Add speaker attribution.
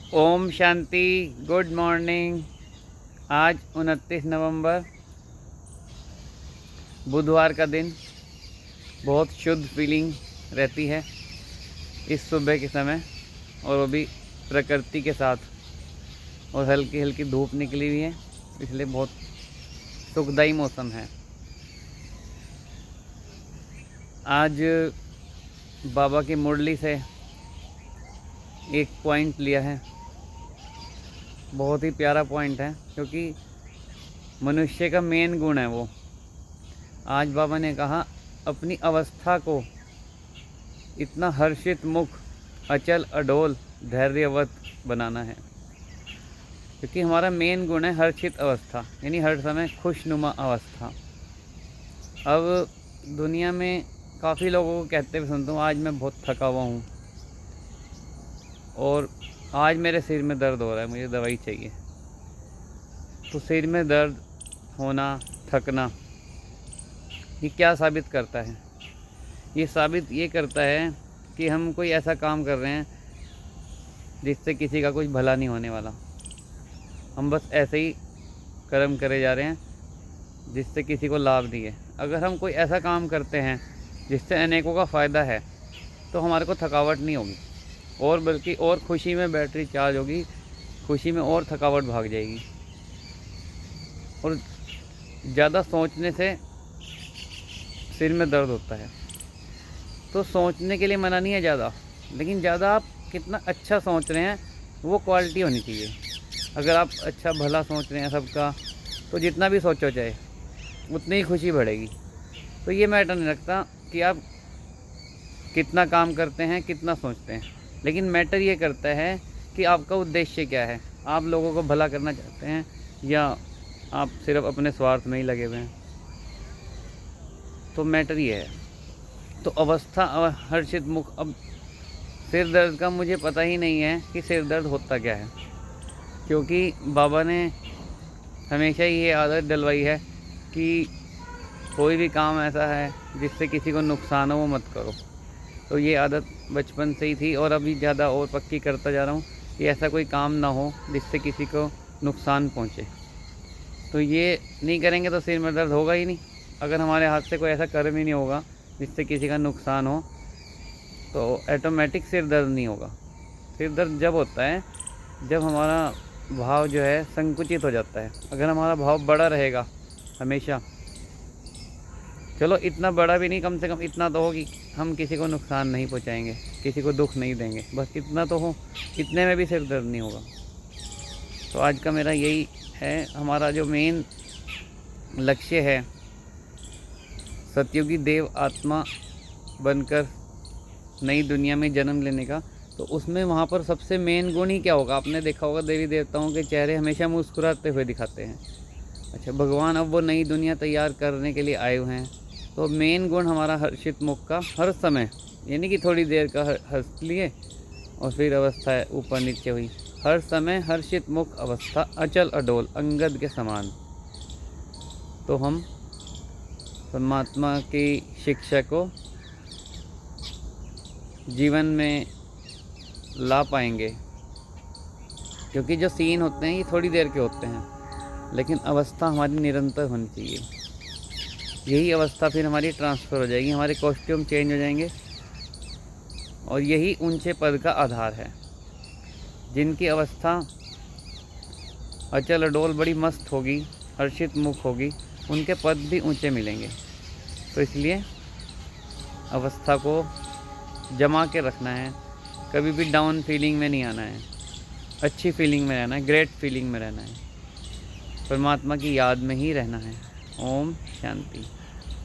Speaker 1: Om Shanti. Good morning. आज 29 नवंबर बुधवार का दिन। बहुत शुद्ध फीलिंग रहती है इस सुबह के समय, और वो भी प्रकृति के साथ, और हल्की हल्की धूप निकली हुई है, इसलिए बहुत सुखदायी मौसम है। आज बाबा की मुरली से एक पॉइंट लिया है, बहुत ही प्यारा पॉइंट है, क्योंकि मनुष्य का मेन गुण है वो। आज बाबा ने कहा अपनी अवस्था को इतना हर्षित मुख, अचल अडोल, धैर्यवत बनाना है, क्योंकि हमारा मेन गुण है हर्षित अवस्था, यानी हर समय खुशनुमा अवस्था। अब दुनिया में काफ़ी लोगों को कहते हुए सुनता हूँ, आज मैं बहुत थका हुआ हूँ और आज मेरे सिर में दर्द हो रहा है, मुझे दवाई चाहिए। तो सिर में दर्द होना, थकना, ये क्या साबित करता है? ये साबित ये करता है कि हम कोई ऐसा काम कर रहे हैं जिससे किसी का कुछ भला नहीं होने वाला। हम बस ऐसे ही कर्म करे जा रहे हैं जिससे किसी को लाभ नहीं है। अगर हम कोई ऐसा काम करते हैं जिससे अनेकों का फ़ायदा है, तो हमारे को थकावट नहीं होगी, और बल्कि और खुशी में बैटरी चार्ज होगी, खुशी में और थकावट भाग जाएगी। और ज़्यादा सोचने से सिर में दर्द होता है। तो सोचने के लिए मना नहीं है ज़्यादा, लेकिन ज़्यादा आप कितना अच्छा सोच रहे हैं वो क्वालिटी होनी चाहिए। अगर आप अच्छा भला सोच रहे हैं सबका, तो जितना भी सोचो चाहे उतनी ही खुशी बढ़ेगी। तो ये मैटर नहीं रखता कि आप कितना काम करते हैं, कितना सोचते हैं, लेकिन मैटर ये करता है कि आपका उद्देश्य क्या है। आप लोगों को भला करना चाहते हैं या आप सिर्फ अपने स्वार्थ में ही लगे हुए हैं, तो मैटर ये है। तो अवस्था हर्षित मुख। अब सिर दर्द का मुझे पता ही नहीं है कि सिर दर्द होता क्या है, क्योंकि बाबा ने हमेशा ये आदत डलवाई है कि कोई भी काम ऐसा है जिससे किसी को नुकसान हो वो मत करो। तो ये आदत बचपन से ही थी, और अभी ज़्यादा और पक्की करता जा रहा हूँ कि ऐसा कोई काम ना हो जिससे किसी को नुकसान पहुँचे। तो ये नहीं करेंगे तो सिर में दर्द होगा ही नहीं। अगर हमारे हाथ से कोई ऐसा कर्म ही नहीं होगा जिससे किसी का नुकसान हो, तो ऑटोमेटिक सिर दर्द नहीं होगा। सिर दर्द जब होता है जब हमारा भाव जो है संकुचित हो जाता है। अगर हमारा भाव बड़ा रहेगा हमेशा, चलो इतना बड़ा भी नहीं, कम से कम इतना तो हो कि हम किसी को नुकसान नहीं पहुंचाएंगे, किसी को दुख नहीं देंगे, बस इतना तो हो, इतने में भी सिर दर्द नहीं होगा। तो आज का मेरा यही है, हमारा जो मेन लक्ष्य है सतयुगी देव आत्मा बनकर नई दुनिया में जन्म लेने का, तो उसमें वहाँ पर सबसे मेन गुण ही क्या होगा? आपने देखा होगा देवी देवताओं के चेहरे हमेशा मुस्कुराते हुए दिखाते हैं। अच्छा, भगवान अब वो नई दुनिया तैयार करने के लिए आए हुए हैं, तो मेन गुण हमारा हर्षित मुख का हर समय, यानी कि थोड़ी देर का हंस लिए और फिर अवस्था ऊपर नीचे हुई, हर समय हर्षित मुख अवस्था, अचल अडोल, अंगद के समान। तो हम परमात्मा की शिक्षा को जीवन में ला पाएंगे, क्योंकि जो सीन होते हैं ये थोड़ी देर के होते हैं, लेकिन अवस्था हमारी निरंतर होनी चाहिए। यही अवस्था फिर हमारी ट्रांसफ़र हो जाएगी, हमारे कॉस्ट्यूम चेंज हो जाएंगे, और यही ऊंचे पद का आधार है। जिनकी अवस्था अचल अडोल बड़ी मस्त होगी, हर्षित मुख होगी, उनके पद भी ऊंचे मिलेंगे। तो इसलिए अवस्था को जमा के रखना है, कभी भी डाउन फीलिंग में नहीं आना है, अच्छी फीलिंग में रहना है, ग्रेट फीलिंग में रहना है, परमात्मा की याद में ही रहना है। ओम शांति।